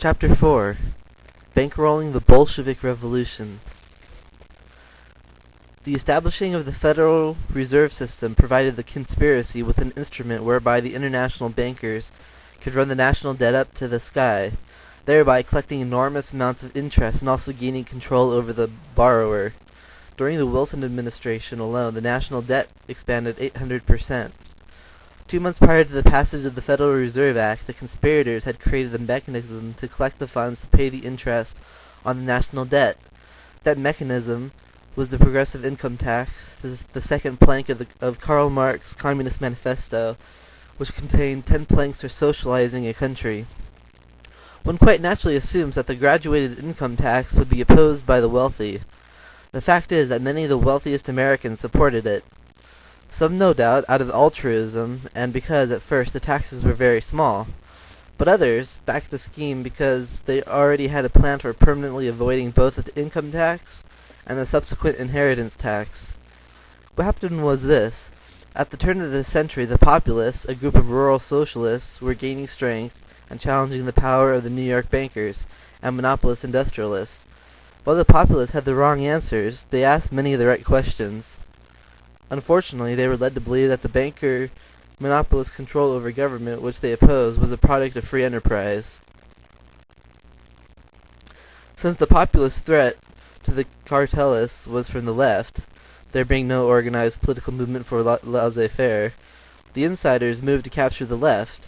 Chapter 4 Bankrolling the Bolshevik Revolution. The establishing of the Federal Reserve System provided the conspiracy with an instrument whereby the international bankers could run the national debt up to the sky, thereby collecting enormous amounts of interest and also gaining control over the borrower. During the Wilson administration alone, the national debt expanded 800%. 2 months prior to the passage of the Federal Reserve Act, the conspirators had created a mechanism to collect the funds to pay the interest on the national debt. That mechanism was the progressive income tax, the second plank of Karl Marx's Communist Manifesto, which contained 10 planks for socializing a country. One quite naturally assumes that the graduated income tax would be opposed by the wealthy. The fact is that many of the wealthiest Americans supported it. Some, no doubt, out of altruism, and because at first the taxes were very small. But others backed the scheme because they already had a plan for permanently avoiding both the income tax and the subsequent inheritance tax. What happened was this. At the turn of the century, the populists, a group of rural socialists, were gaining strength and challenging the power of the New York bankers and monopolist industrialists. While the populists had the wrong answers, they asked many of the right questions. Unfortunately, they were led to believe that the banker monopolist control over government, which they opposed, was a product of free enterprise. Since the populist threat to the cartelists was from the left, there being no organized political movement for laissez-faire, the insiders moved to capture the left.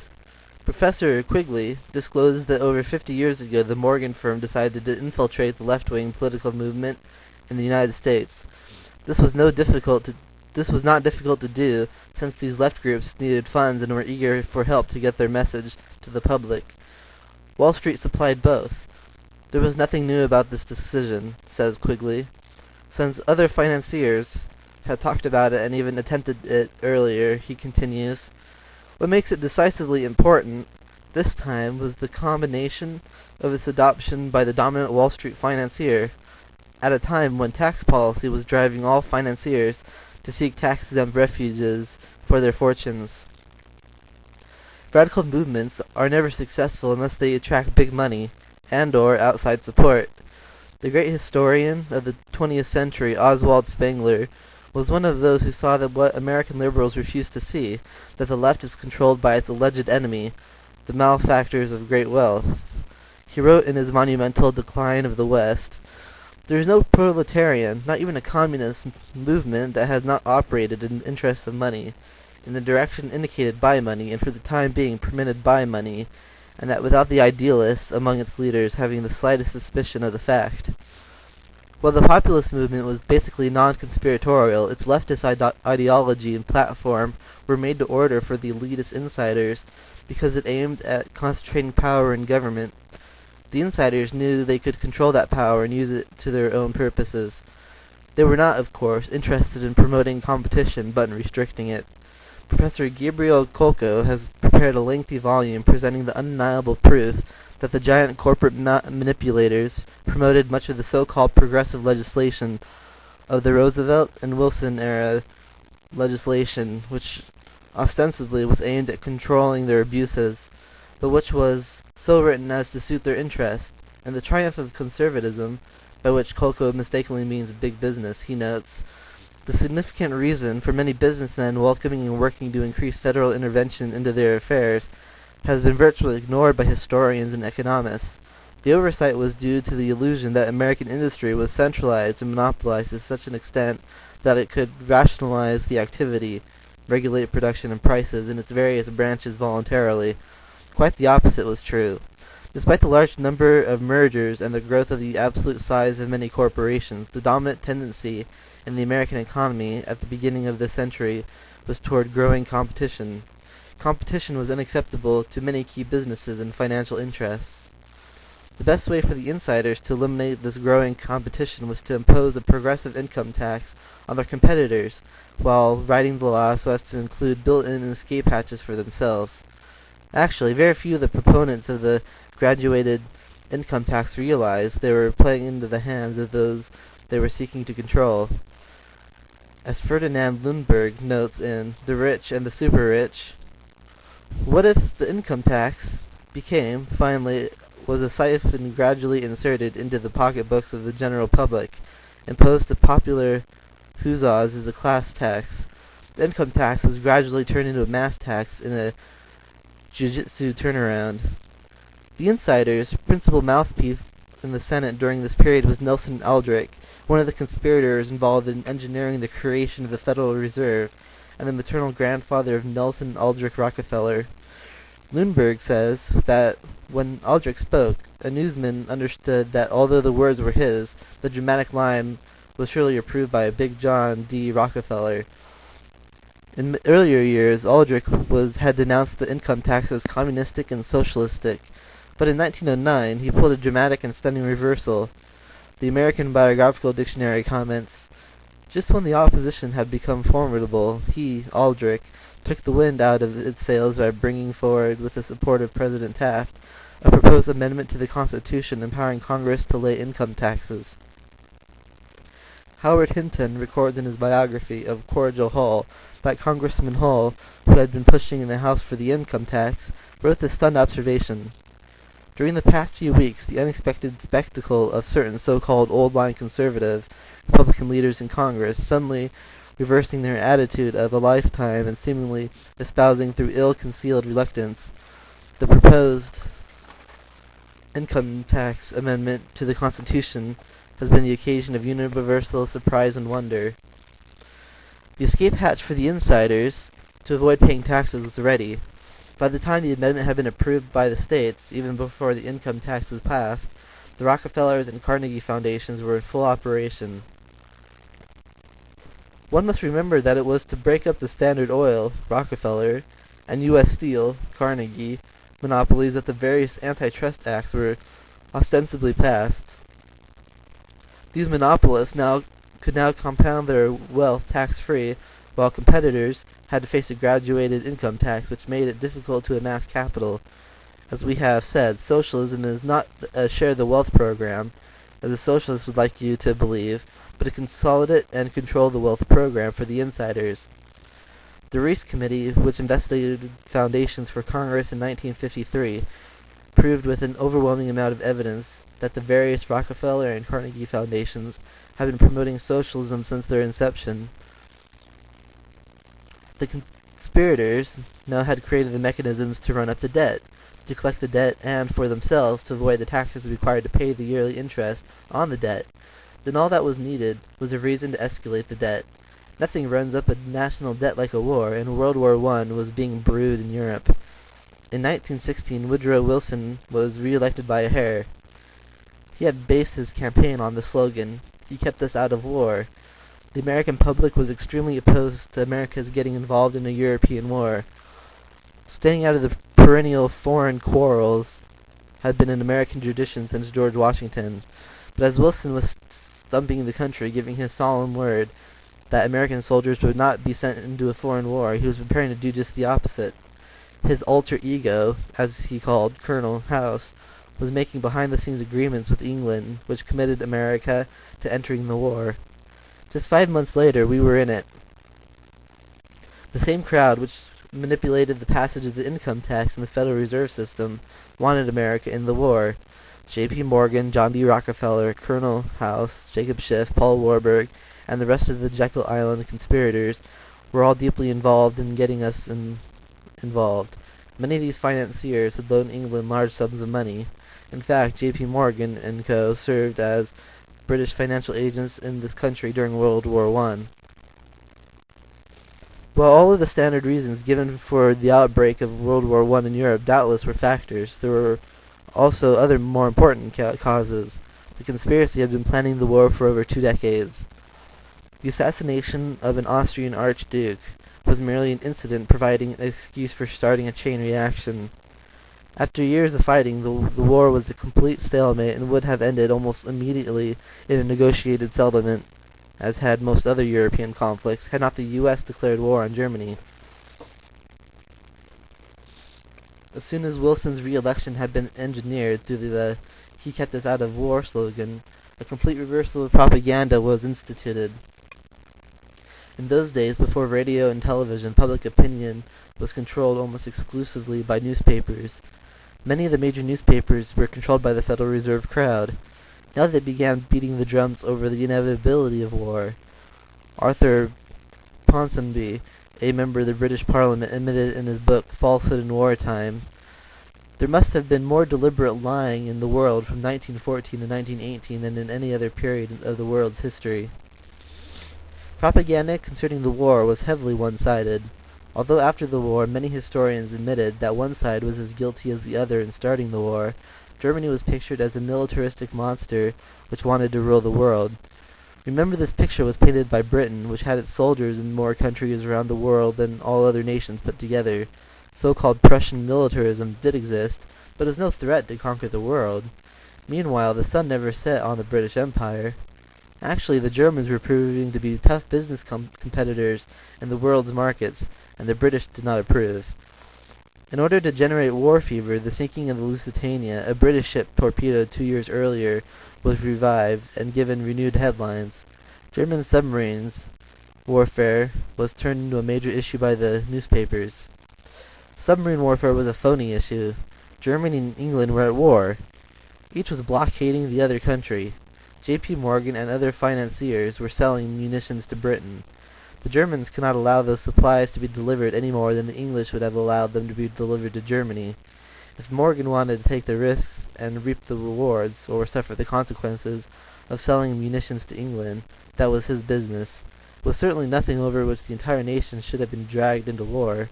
Professor Quigley disclosed that over 50 years ago the Morgan firm decided to infiltrate the left-wing political movement in the United States. This was not difficult to do, since these left groups needed funds and were eager for help to get their message to the public. Wall Street supplied both. There was nothing new about this decision, says Quigley, since other financiers had talked about it and even attempted it earlier. He continues, what makes it decisively important this time was the combination of its adoption by the dominant Wall Street financier, at a time when tax policy was driving all financiers to seek tax-exempt refuges for their fortunes. Radical movements are never successful unless they attract big money and/or outside support. The great historian of the 20th century, Oswald Spengler, was one of those who saw that what American liberals refused to see, that the left is controlled by its alleged enemy, the malefactors of great wealth. He wrote in his monumental Decline of the West, there is no proletarian, not even a communist movement that has not operated in the interests of money, in the direction indicated by money, and for the time being permitted by money, and that without the idealists among its leaders having the slightest suspicion of the fact. While the populist movement was basically non-conspiratorial, its leftist ideology and platform were made to order for the elitist insiders because it aimed at concentrating power in government. The insiders knew they could control that power and use it to their own purposes. They were not, of course, interested in promoting competition, but in restricting it. Professor Gabriel Kolko has prepared a lengthy volume presenting the undeniable proof that the giant corporate manipulators promoted much of the so-called progressive legislation of the Roosevelt and Wilson-era legislation, which ostensibly was aimed at controlling their abuses, but which was so written as to suit their interest, and the triumph of conservatism, by which Kolko mistakenly means big business, he notes, the significant reason for many businessmen welcoming and working to increase federal intervention into their affairs has been virtually ignored by historians and economists. The oversight was due to the illusion that American industry was centralized and monopolized to such an extent that it could rationalize the activity, regulate production and prices in its various branches voluntarily. Quite the opposite was true. Despite the large number of mergers and the growth of the absolute size of many corporations, the dominant tendency in the American economy at the beginning of this century was toward growing competition. Competition was unacceptable to many key businesses and financial interests. The best way for the insiders to eliminate this growing competition was to impose a progressive income tax on their competitors, while writing the law so as to include built-in escape hatches for themselves. Actually, very few of the proponents of the graduated income tax realized they were playing into the hands of those they were seeking to control. As Ferdinand Lundberg notes in The Rich and the Super Rich, what if the income tax became, finally, was a siphon gradually inserted into the pocketbooks of the general public, imposed to popular huzzas as a class tax. The income tax was gradually turned into a mass tax in a jiu-jitsu turnaround. The insider's principal mouthpiece in the Senate during this period was Nelson Aldrich, one of the conspirators involved in engineering the creation of the Federal Reserve, and the maternal grandfather of Nelson Aldrich Rockefeller. Lundberg says that when Aldrich spoke, a newsman understood that although the words were his, the dramatic line was surely approved by Big John D. Rockefeller. In earlier years, Aldrich had denounced the income tax as communistic and socialistic, but in 1909 he pulled a dramatic and stunning reversal. The American Biographical Dictionary comments, "Just when the opposition had become formidable, he, Aldrich, took the wind out of its sails by bringing forward, with the support of President Taft, a proposed amendment to the Constitution empowering Congress to lay income taxes." Howard Hinton records in his biography of Cordial Hall that Congressman Hall, who had been pushing in the House for the income tax, wrote this stunned observation: "During the past few weeks, the unexpected spectacle of certain so-called old-line conservative Republican leaders in Congress suddenly reversing their attitude of a lifetime and seemingly espousing through ill-concealed reluctance the proposed income tax amendment to the Constitution has been the occasion of universal surprise and wonder." The escape hatch for the insiders to avoid paying taxes was ready. By the time the amendment had been approved by the states, even before the income tax was passed, the Rockefellers and Carnegie foundations were in full operation. One must remember that it was to break up the Standard Oil, Rockefeller, and U.S. Steel, Carnegie, monopolies that the various antitrust acts were ostensibly passed. These monopolists could now compound their wealth tax-free, while competitors had to face a graduated income tax which made it difficult to amass capital. As we have said, socialism is not a share-the-wealth program, as the socialists would like you to believe, but a consolidate and control the wealth program for the insiders. The Reece Committee, which investigated foundations for Congress in 1953, proved with an overwhelming amount of evidence that the various Rockefeller and Carnegie foundations have been promoting socialism since their inception. The conspirators now had created the mechanisms to run up the debt, to collect the debt, and for themselves to avoid the taxes required to pay the yearly interest on the debt. Then all that was needed was a reason to escalate the debt. Nothing runs up a national debt like a war, and World War I was being brewed in Europe. In 1916, Woodrow Wilson was re-elected by a hair. He had based his campaign on the slogan, "He kept us out of war." The American public was extremely opposed to America's getting involved in a European war. Staying out of the perennial foreign quarrels had been an American tradition since George Washington, but as Wilson was thumping the country, giving his solemn word that American soldiers would not be sent into a foreign war, he was preparing to do just the opposite. His alter ego, as he called Colonel House, was making behind-the-scenes agreements with England, which committed America to entering the war. Just 5 months later, we were in it. The same crowd which manipulated the passage of the income tax in the Federal Reserve System wanted America in the war. J.P. Morgan, John D. Rockefeller, Colonel House, Jacob Schiff, Paul Warburg, and the rest of the Jekyll Island conspirators were all deeply involved in getting us involved. Many of these financiers had loaned England large sums of money. In fact, J.P. Morgan and Co. served as British financial agents in this country during World War I. While all of the standard reasons given for the outbreak of World War I in Europe doubtless were factors, there were also other more important causes. The conspiracy had been planning the war for over 2 decades. The assassination of an Austrian archduke was merely an incident providing an excuse for starting a chain reaction. After years of fighting, the war was a complete stalemate and would have ended almost immediately in a negotiated settlement, as had most other European conflicts, had not the U.S. declared war on Germany. As soon as Wilson's re-election had been engineered through the "He kept us out of war" slogan, a complete reversal of propaganda was instituted. In those days, before radio and television, public opinion was controlled almost exclusively by newspapers. Many of the major newspapers were controlled by the Federal Reserve crowd. Now they began beating the drums over the inevitability of war. Arthur Ponsonby, a member of the British Parliament, admitted in his book Falsehood in Wartime, "There must have been more deliberate lying in the world from 1914 to 1918 than in any other period of the world's history." Propaganda concerning the war was heavily one-sided. Although after the war many historians admitted that one side was as guilty as the other in starting the war, Germany was pictured as a militaristic monster which wanted to rule the world. Remember, this picture was painted by Britain, which had its soldiers in more countries around the world than all other nations put together. So-called Prussian militarism did exist, but it was no threat to conquer the world. Meanwhile, the sun never set on the British Empire. Actually, the Germans were proving to be tough business competitors in the world's markets, and the British did not approve. In order to generate war fever, the sinking of the Lusitania, a British ship torpedoed 2 years earlier, was revived and given renewed headlines. German submarines warfare was turned into a major issue by the newspapers. Submarine warfare was a phony issue. Germany and England were at war. Each was blockading the other country. J.P. Morgan and other financiers were selling munitions to Britain. The Germans could not allow those supplies to be delivered any more than the English would have allowed them to be delivered to Germany. If Morgan wanted to take the risks and reap the rewards, or suffer the consequences, of selling munitions to England, that was his business. It was certainly nothing over which the entire nation should have been dragged into war.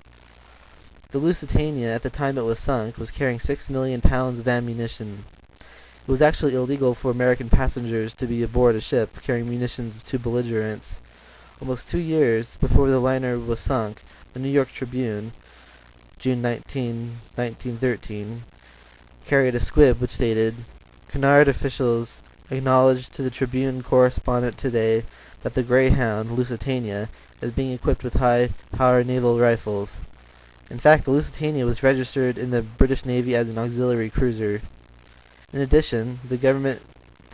The Lusitania, at the time it was sunk, was carrying 6 million pounds of ammunition. It was actually illegal for American passengers to be aboard a ship carrying munitions to belligerents. Almost 2 years before the liner was sunk, the New York Tribune, June 19, 1913, carried a squib which stated, "Cunard officials acknowledged to the Tribune correspondent today that the Greyhound, Lusitania, is being equipped with high-power naval rifles." In fact, the Lusitania was registered in the British Navy as an auxiliary cruiser. In addition, the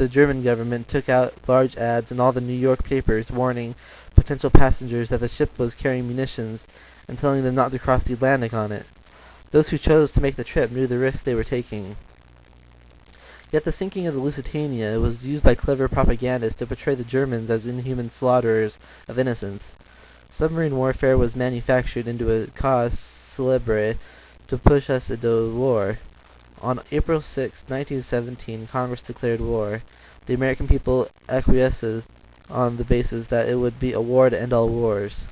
German government took out large ads in all the New York papers warning potential passengers that the ship was carrying munitions and telling them not to cross the Atlantic on it. Those who chose to make the trip knew the risk they were taking. Yet the sinking of the Lusitania was used by clever propagandists to portray the Germans as inhuman slaughterers of innocents. Submarine warfare was manufactured into a cause célèbre to push us into war. On April 6, 1917, Congress declared war. The American people acquiesced on the basis that it would be a war to end all wars.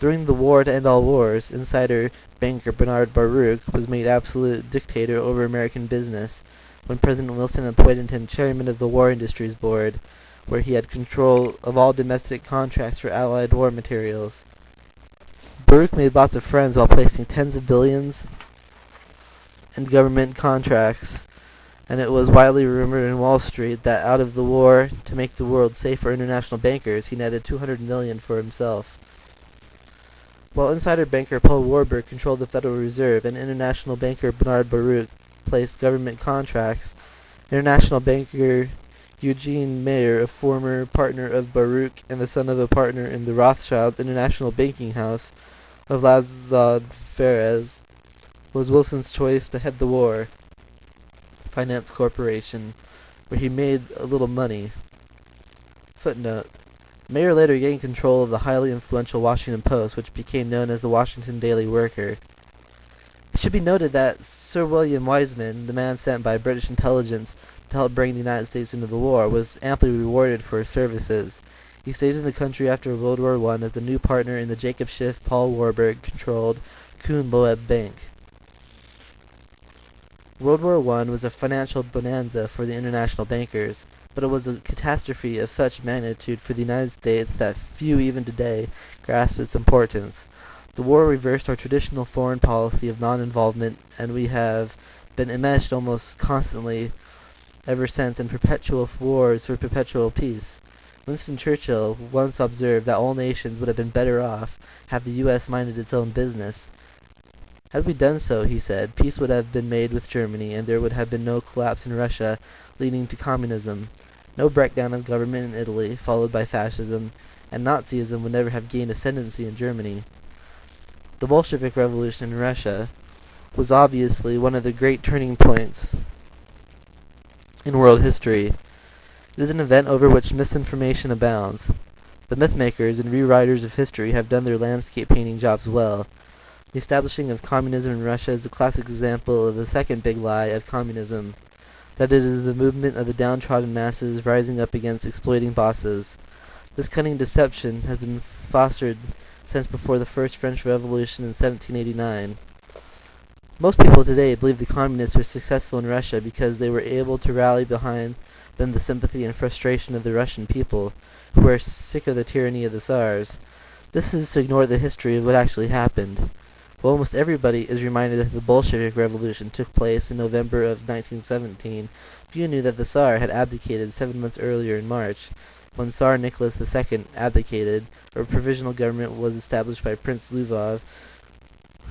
During the war to end all wars, insider banker Bernard Baruch was made absolute dictator over American business when President Wilson appointed him chairman of the War Industries Board, where he had control of all domestic contracts for Allied war materials. Baruch made lots of friends while placing tens of billions in government contracts, and it was widely rumored in Wall Street that out of the war to make the world safe for international bankers, he netted $200 million for himself. While insider banker Paul Warburg controlled the Federal Reserve and international banker Bernard Baruch placed government contracts, international banker Eugene Mayer, a former partner of Baruch and the son of a partner in the Rothschild International Banking House of Lazard Frères, was Wilson's choice to head the War Finance Corporation, where he made a little money. Footnote: Mayer later gained control of the highly influential Washington Post, which became known as the Washington Daily Worker. It should be noted that Sir William Wiseman, the man sent by British intelligence to help bring the United States into the war, was amply rewarded for his services. He stayed in the country after World War I as the new partner in the Jacob Schiff Paul Warburg-controlled Kuhn-Loeb Bank. World War I was a financial bonanza for the international bankers, but it was a catastrophe of such magnitude for the United States that few even today grasp its importance. The war reversed our traditional foreign policy of non-involvement, and we have been enmeshed almost constantly ever since in perpetual wars for perpetual peace. Winston Churchill once observed that all nations would have been better off had the U.S. minded its own business. Had we done so, he said, peace would have been made with Germany, and there would have been no collapse in Russia leading to communism, no breakdown of government in Italy, followed by fascism, and Nazism would never have gained ascendancy in Germany. The Bolshevik Revolution in Russia was obviously one of the great turning points in world history. It is an event over which misinformation abounds. The mythmakers and rewriters of history have done their landscape painting jobs well. The establishing of communism in Russia is a classic example of the second big lie of communism, that it is the movement of the downtrodden masses rising up against exploiting bosses. This cunning deception has been fostered since before the first French Revolution in 1789. Most people today believe the communists were successful in Russia because they were able to rally behind them the sympathy and frustration of the Russian people, who were sick of the tyranny of the Tsars. This is to ignore the history of what actually happened. Well, almost everybody is reminded that the Bolshevik Revolution took place in November of 1917. Few knew that the Tsar had abdicated 7 months earlier in March, when Tsar Nicholas II abdicated. A provisional government was established by Prince Lvov,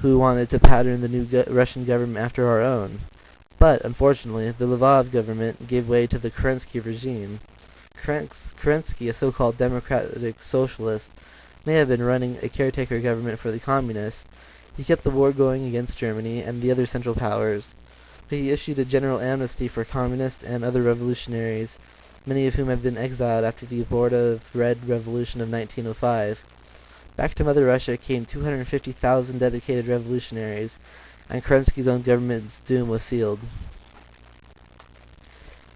who wanted to pattern the new Russian government after our own. But, unfortunately, the Lvov government gave way to the Kerensky regime. Kerensky, a so-called democratic socialist, may have been running a caretaker government for the communists. He kept the war going against Germany and the other Central Powers, but he issued a general amnesty for communists and other revolutionaries, many of whom had been exiled after the abortive Red Revolution of 1905. Back to Mother Russia came 250,000 dedicated revolutionaries, and Kerensky's own government's doom was sealed.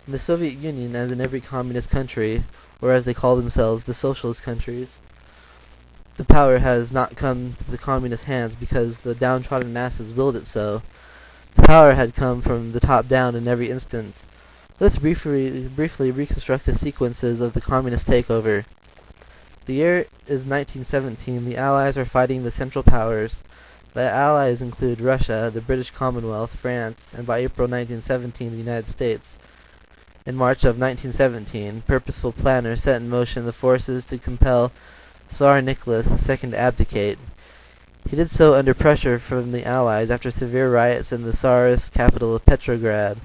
In the Soviet Union, as in every communist country, or as they call themselves, the socialist countries, the power has not come to the communist hands because the downtrodden masses willed it so. The power had come from the top down in every instance. Let's briefly reconstruct the sequences of the communist takeover. The year is 1917. The Allies are fighting the Central Powers. The Allies include Russia, the British Commonwealth, France, and by April 1917, the United States. In March of 1917, purposeful planners set in motion the forces to compel Tsar Nicholas II to abdicate. He did so under pressure from the Allies after severe riots in the Tsarist capital of Petrograd.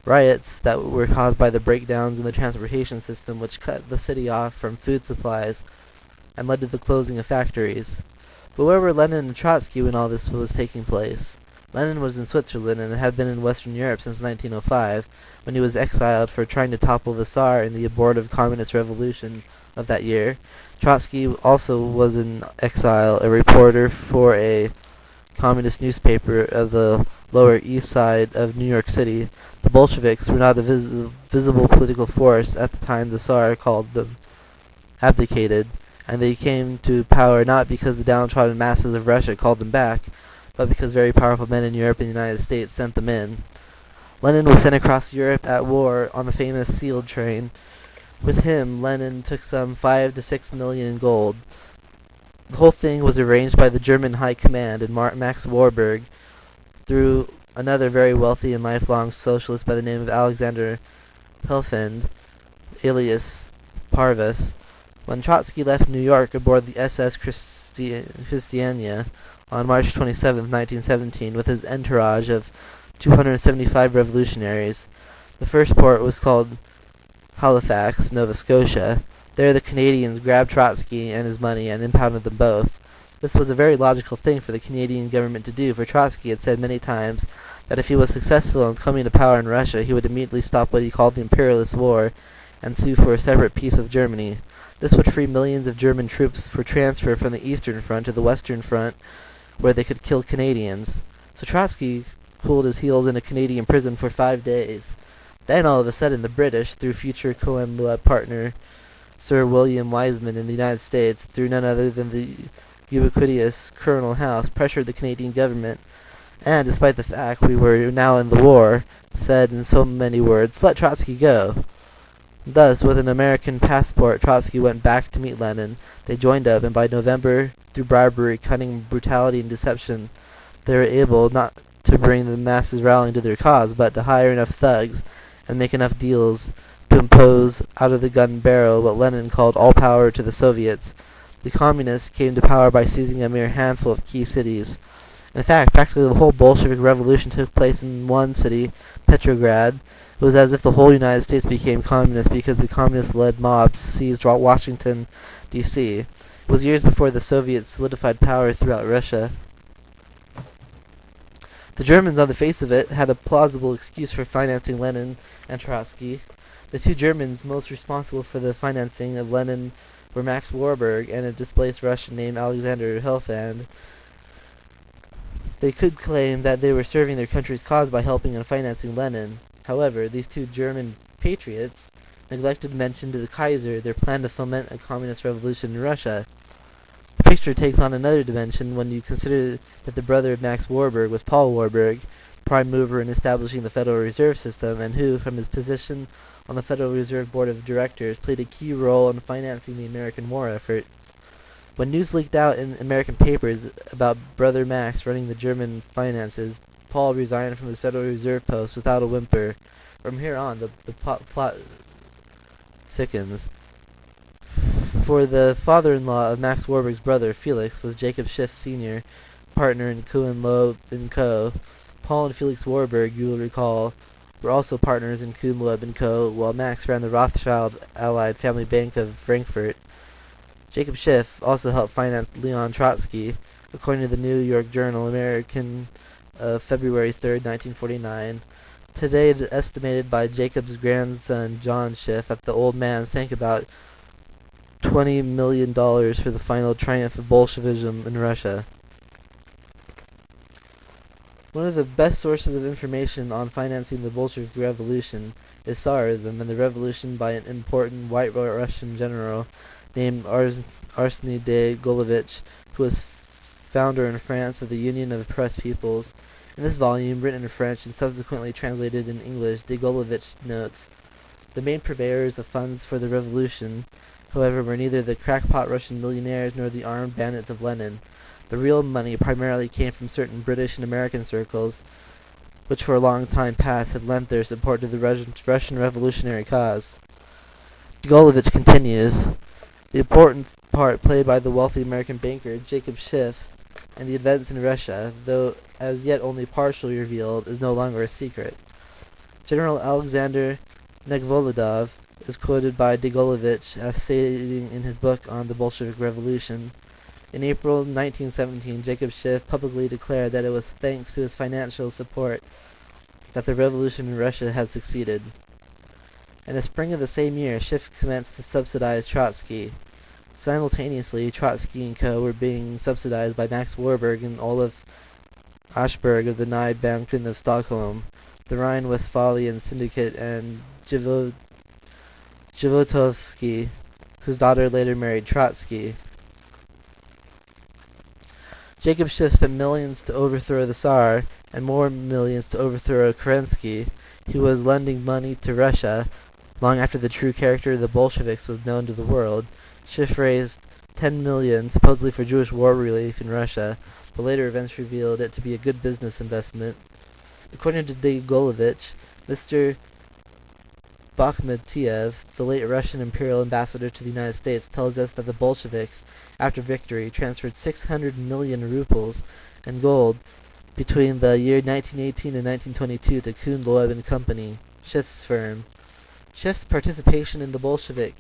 Riots that were caused by the breakdowns in the transportation system, which cut the city off from food supplies and led to the closing of factories. But where were Lenin and Trotsky when all this was taking place? Lenin was in Switzerland and had been in Western Europe since 1905, when he was exiled for trying to topple the Tsar in the abortive communist revolution of that year. Trotsky also was in exile, a reporter for a communist newspaper of the Lower East Side of New York City. The Bolsheviks were not a visible political force at the time the Tsar called them abdicated, and they came to power not because the downtrodden masses of Russia called them back, but because very powerful men in Europe and the United States sent them in. Lenin was sent across Europe at war on the famous sealed train. With him, Lenin took some 5 to 6 million in gold. The whole thing was arranged by the German High Command and Max Warburg through another very wealthy and lifelong socialist by the name of Alexander Helfand, alias Parvus. When Trotsky left New York aboard the SS Christiania on March 27, 1917, with his entourage of 275 revolutionaries, the first port was called Halifax, Nova Scotia. There the Canadians grabbed Trotsky and his money and impounded them both. This was a very logical thing for the Canadian government to do, for Trotsky had said many times that if he was successful in coming to power in Russia, he would immediately stop what he called the imperialist war and sue for a separate piece of Germany. This would free millions of German troops for transfer from the Eastern Front to the Western Front, where they could kill Canadians. So Trotsky cooled his heels in a Canadian prison for 5 days. Then all of a sudden the British, through future Cohen-Luat partner Sir William Wiseman in the United States, through none other than the ubiquitous Colonel House, pressured the Canadian government, and despite the fact we were now in the war, said in so many words, "Let Trotsky go." Thus, with an American passport, Trotsky went back to meet Lenin. They joined up, and by November, through bribery, cunning, brutality, and deception, they were able not to bring the masses rallying to their cause, but to hire enough thugs and make enough deals to impose out of the gun barrel what Lenin called all power to the Soviets. The Communists came to power by seizing a mere handful of key cities. In fact, practically the whole Bolshevik Revolution took place in one city, Petrograd. It was as if the whole United States became communist because the communist-led mobs seized Washington, D.C. It was years before the Soviets solidified power throughout Russia. The Germans, on the face of it, had a plausible excuse for financing Lenin and Trotsky. The two Germans most responsible for the financing of Lenin were Max Warburg and a displaced Russian named Alexander Helfand. They could claim that they were serving their country's cause by helping and financing Lenin. However, these two German patriots neglected to mention to the Kaiser their plan to foment a communist revolution in Russia. The picture takes on another dimension when you consider that the brother of Max Warburg was Paul Warburg, prime mover in establishing the Federal Reserve System, and who, from his position on the Federal Reserve Board of Directors, played a key role in financing the American war effort. When news leaked out in American papers about Brother Max running the German finances, Paul resigned from his Federal Reserve post without a whimper. From here on, the plot sickens. For the father-in-law of Max Warburg's brother, Felix, was Jacob Schiff Sr., partner in Kuhn Loeb & Co. Paul and Felix Warburg, you will recall, were also partners in Kuhn Loeb & Co., while Max ran the Rothschild-allied family bank of Frankfurt. Jacob Schiff also helped finance Leon Trotsky, according to the New York Journal American of February 3, 1949. Today it is estimated by Jacob's grandson John Schiff that the old man sank about $20 million for the final triumph of Bolshevism in Russia. One of the best sources of information on financing the Bolshevik Revolution is Tsarism and the revolution by an important white Russian general named Arseny de Golovich, who was founder in France of the Union of Oppressed Peoples. In this volume, written in French and subsequently translated in English, de Golovich notes, the main purveyors of funds for the revolution, however, were neither the crackpot Russian millionaires nor the armed bandits of Lenin. The real money primarily came from certain British and American circles, which for a long time past had lent their support to the Russian revolutionary cause. De Golovich continues, the important part played by the wealthy American banker Jacob Schiff and the events in Russia, though as yet only partially revealed, is no longer a secret. General Alexander Nekvolodov is quoted by de Golovich as stating in his book on the Bolshevik Revolution, in April 1917, Jacob Schiff publicly declared that it was thanks to his financial support that the revolution in Russia had succeeded. In the spring of the same year, Schiff commenced to subsidize Trotsky. Simultaneously, Trotsky and Co. were being subsidized by Max Warburg and Olaf Aschberg of the Nye Banken of Stockholm, the Rhine-Westphalian Syndicate, and Jawotovsky, whose daughter later married Trotsky. Jacob Schiff spent millions to overthrow the Tsar, and more millions to overthrow Kerensky, who was lending money to Russia long after the true character of the Bolsheviks was known to the world. Schiff raised $10 million, supposedly for Jewish war relief in Russia, but later events revealed it to be a good business investment. According to de Golovich, Mr. Bakhmetiev, the late Russian imperial ambassador to the United States, tells us that the Bolsheviks, after victory, transferred 600 million rubles in gold between the year 1918 and 1922 to Kuhn Loeb & Company, Schiff's firm. Schiff's participation in the Bolshevik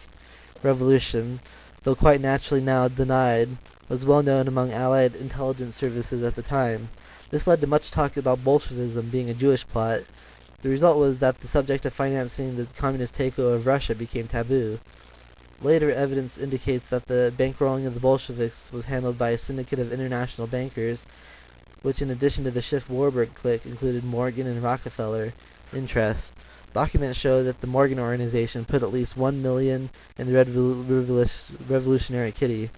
Revolution, though quite naturally now denied, was well known among Allied intelligence services at the time. This led to much talk about Bolshevism being a Jewish plot. The result was that the subject of financing the communist takeover of Russia became taboo. Later evidence indicates that the bankrolling of the Bolsheviks was handled by a syndicate of international bankers, which in addition to the Schiff-Warburg clique included Morgan and Rockefeller interests. Documents show that the Morgan organization put at least $1 million in the revolutionary kitty.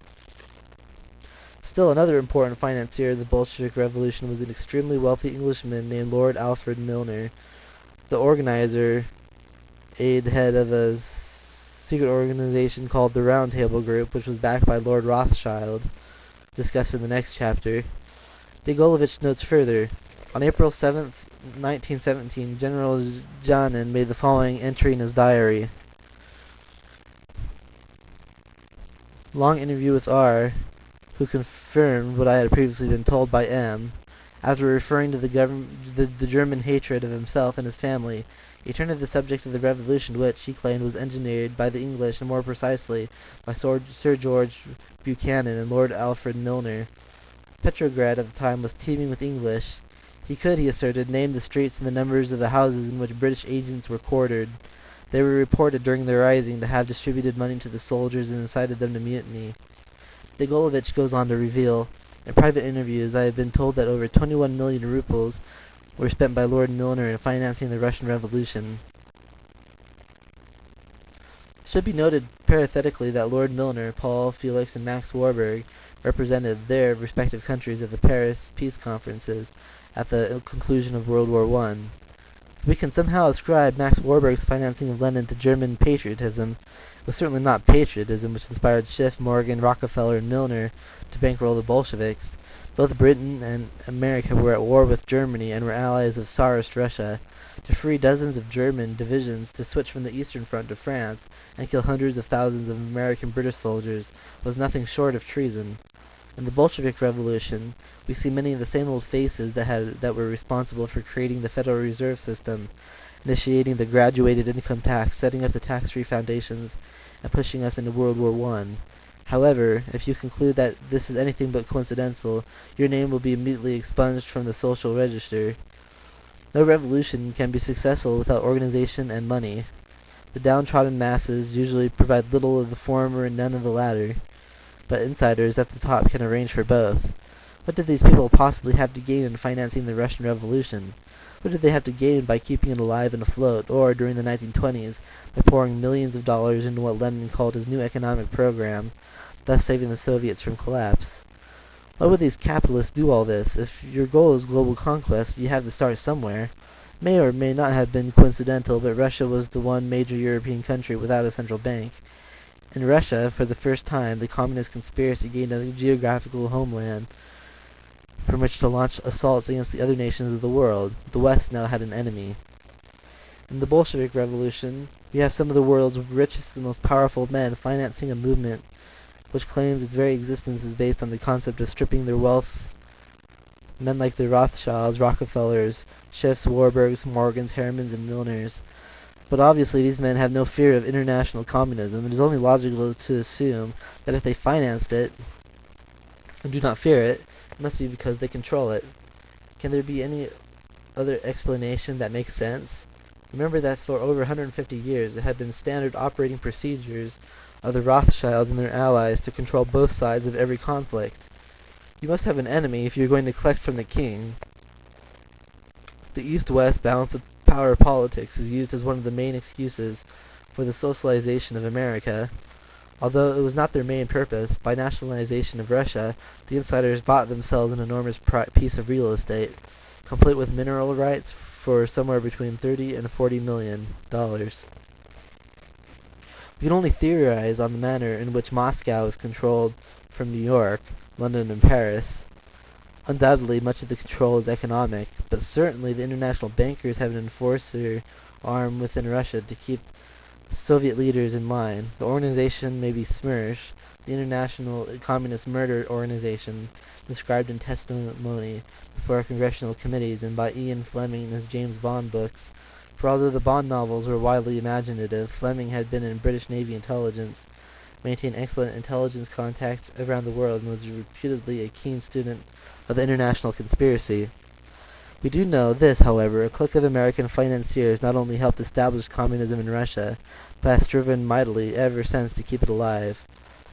Still, another important financier of the Bolshevik Revolution was an extremely wealthy Englishman named Lord Alfred Milner, the organizer, head of a secret organization called the Round Table Group, which was backed by Lord Rothschild, discussed in the next chapter. De Golovich notes further, on April 7, 1917, General Janin made the following entry in his diary. Long interview with R, who confirmed what I had previously been told by M. After referring to the German hatred of himself and his family, he turned to the subject of the revolution which, he claimed, was engineered by the English, and more precisely by Sir George Buchanan and Lord Alfred Milner. Petrograd at the time was teeming with English. He could, he asserted, name the streets and the numbers of the houses in which British agents were quartered. They were reported during the rising to have distributed money to the soldiers and incited them to mutiny. Degolovich goes on to reveal, in private interviews, I have been told that over 21 million rubles were spent by Lord Milner in financing the Russian Revolution. It should be noted parenthetically that Lord Milner, Paul, Felix, and Max Warburg represented their respective countries at the Paris peace conferences at the conclusion of World War I. We can somehow ascribe Max Warburg's financing of Lenin to German patriotism. It was certainly not patriotism which inspired Schiff, Morgan, Rockefeller, and Milner to bankroll the Bolsheviks. Both Britain and America were at war with Germany and were allies of Tsarist Russia. To free dozens of German divisions to switch from the Eastern Front to France and kill hundreds of thousands of American British soldiers was nothing short of treason. In the Bolshevik Revolution, we see many of the same old faces that were responsible for creating the Federal Reserve System, initiating the graduated income tax, setting up the tax-free foundations, and pushing us into World War I. However, if you conclude that this is anything but coincidental, your name will be immediately expunged from the social register. No revolution can be successful without organization and money. The downtrodden masses usually provide little of the former and none of the latter, but insiders at the top can arrange for both. What did these people possibly have to gain in financing the Russian Revolution? What did they have to gain by keeping it alive and afloat, or, during the 1920s, by pouring millions of dollars into what Lenin called his new economic program, thus saving the Soviets from collapse? Why would these capitalists do all this? If your goal is global conquest, you have to start somewhere. It may or may not have been coincidental, but Russia was the one major European country without a central bank. In Russia, for the first time, the communist conspiracy gained a geographical homeland from which to launch assaults against the other nations of the world. The West now had an enemy. In the Bolshevik Revolution, we have some of the world's richest and most powerful men financing a movement which claims its very existence is based on the concept of stripping their wealth. Men like the Rothschilds, Rockefellers, Schiffs, Warburgs, Morgans, Hermans, and Milners. But obviously these men have no fear of international communism. It is only logical to assume that if they financed it and do not fear it, it must be because they control it. Can there be any other explanation that makes sense? Remember that for over 150 years it had been standard operating procedures of the Rothschilds and their allies to control both sides of every conflict. You must have an enemy if you're going to collect from the king. The East-West balance of power politics is used as one of the main excuses for the socialization of America. Although it was not their main purpose, by nationalization of Russia, the insiders bought themselves an enormous piece of real estate, complete with mineral rights for somewhere between $30 and $40 million. We can only theorize on the manner in which Moscow is controlled from New York, London, and Paris. Undoubtedly, much of the control is economic, but certainly the international bankers have an enforcer arm within Russia to keep Soviet leaders in line. The organization may be SMERSH, the International Communist Murder Organization, described in testimony before congressional committees and by Ian Fleming in his James Bond books. For although the Bond novels were widely imaginative, Fleming had been in British Navy intelligence, maintained excellent intelligence contacts around the world, and was reputedly a keen student of the international conspiracy. We do know this, however: a clique of American financiers not only helped establish communism in Russia, but has striven mightily ever since to keep it alive.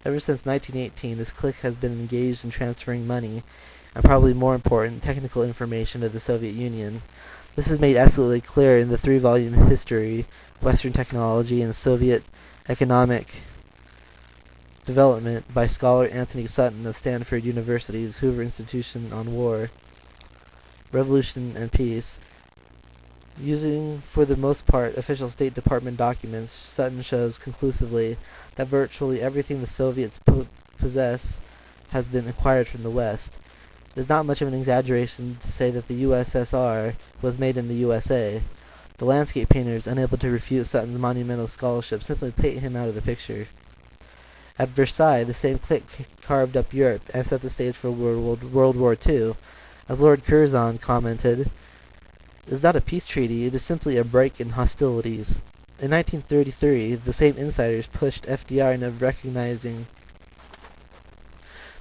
Ever since 1918, this clique has been engaged in transferring money, and probably more important, technical information to the Soviet Union. This is made absolutely clear in the 3-volume history, Western Technology and Soviet Economic Development by scholar Anthony Sutton of Stanford University's Hoover Institution on War, Revolution, and Peace. Using, for the most part, official State Department documents, Sutton shows conclusively that virtually everything the Soviets possess has been acquired from the West. It is not much of an exaggeration to say that the USSR was made in the USA. The landscape painters, unable to refute Sutton's monumental scholarship, simply paint him out of the picture. At Versailles, the same clique carved up Europe and set the stage for World War II. As Lord Curzon commented, "It is not a peace treaty, it is simply a break in hostilities." In 1933, the same insiders pushed FDR into recognizing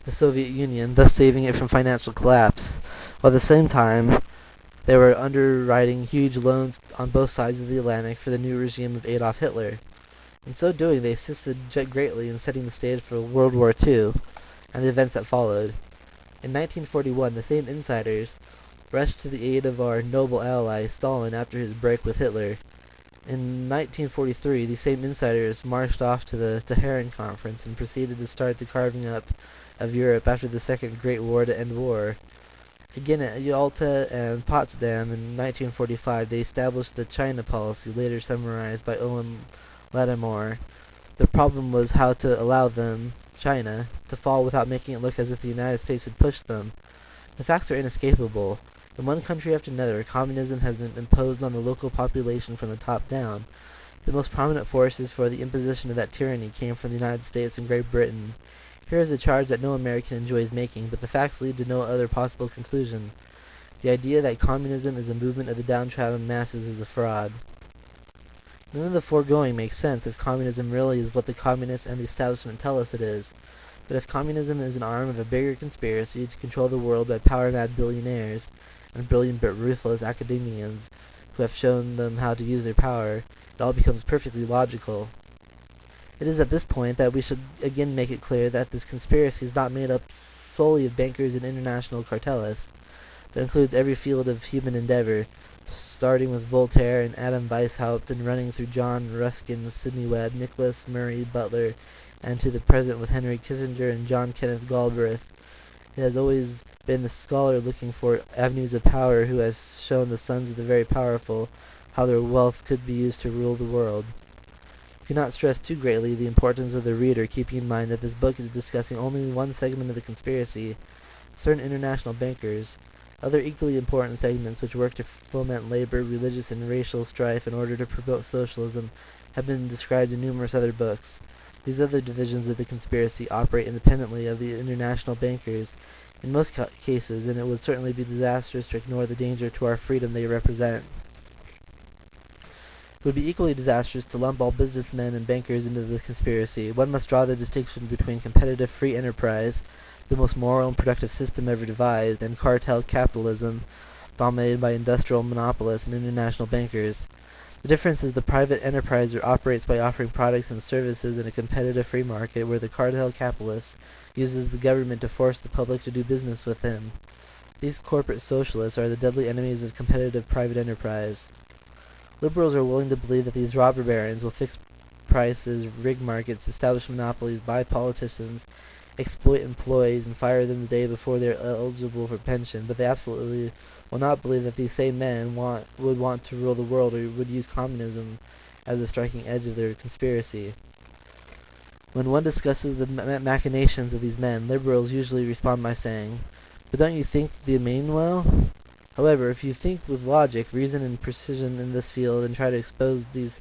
the Soviet Union, thus saving it from financial collapse, while at the same time They were underwriting huge loans on both sides of the Atlantic for the new regime of Adolf Hitler. In so doing, they assisted greatly in setting the stage for World War II and the events that followed. In 1941, the same insiders rushed to the aid of our noble ally Stalin after his break with Hitler. In 1943, these same insiders marched off to the Tehran Conference and proceeded to start the carving up of Europe after the Second Great War to end war. Again at Yalta and Potsdam in 1945, they established the China policy, later summarized by Owen Lattimore. The problem was how to allow them, China, to fall without making it look as if the United States had pushed them. The facts are inescapable. In one country after another, communism has been imposed on the local population from the top down. The most prominent forces for the imposition of that tyranny came from the United States and Great Britain. Here is a charge that no American enjoys making, but the facts lead to no other possible conclusion. The idea that communism is a movement of the downtrodden masses is a fraud. None of the foregoing makes sense if communism really is what the communists and the establishment tell us it is. But if communism is an arm of a bigger conspiracy to control the world by power-mad billionaires and brilliant but ruthless academians who have shown them how to use their power, it all becomes perfectly logical. It is at this point that we should again make it clear that this conspiracy is not made up solely of bankers and international cartelists, but includes every field of human endeavor, starting with Voltaire and Adam Weishaupt and running through John Ruskin, Sidney Webb, Nicholas Murray Butler, and to the present with Henry Kissinger and John Kenneth Galbraith. It has always been the scholar looking for avenues of power who has shown the sons of the very powerful how their wealth could be used to rule the world. Do not stress too greatly the importance of the reader, keeping in mind that this book is discussing only one segment of the conspiracy, certain international bankers. Other equally important segments which work to foment labor, religious, and racial strife in order to promote socialism have been described in numerous other books. These other divisions of the conspiracy operate independently of the international bankers in most cases, and it would certainly be disastrous to ignore the danger to our freedom they represent. It would be equally disastrous to lump all businessmen and bankers into the conspiracy. One must draw the distinction between competitive free enterprise, the most moral and productive system ever devised, and cartel capitalism, dominated by industrial monopolists and international bankers. The difference is the private enterpriser operates by offering products and services in a competitive free market, where the cartel capitalist uses the government to force the public to do business with him. These corporate socialists are the deadly enemies of competitive private enterprise. Liberals are willing to believe that these robber barons will fix prices, rig markets, establish monopolies, buy politicians, exploit employees, and fire them the day before they are eligible for pension, but they absolutely will not believe that these same men would want to rule the world or would use communism as a striking edge of their conspiracy. When one discusses the machinations of these men, liberals usually respond by saying, "But don't you think they mean well?" However, if you think with logic, reason, and precision in this field and try to expose these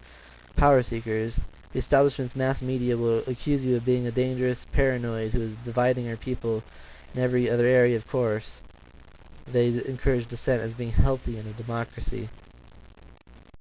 power seekers, the establishment's mass media will accuse you of being a dangerous paranoid who is dividing our people in every other area. Of course, they encourage dissent as being healthy in a democracy.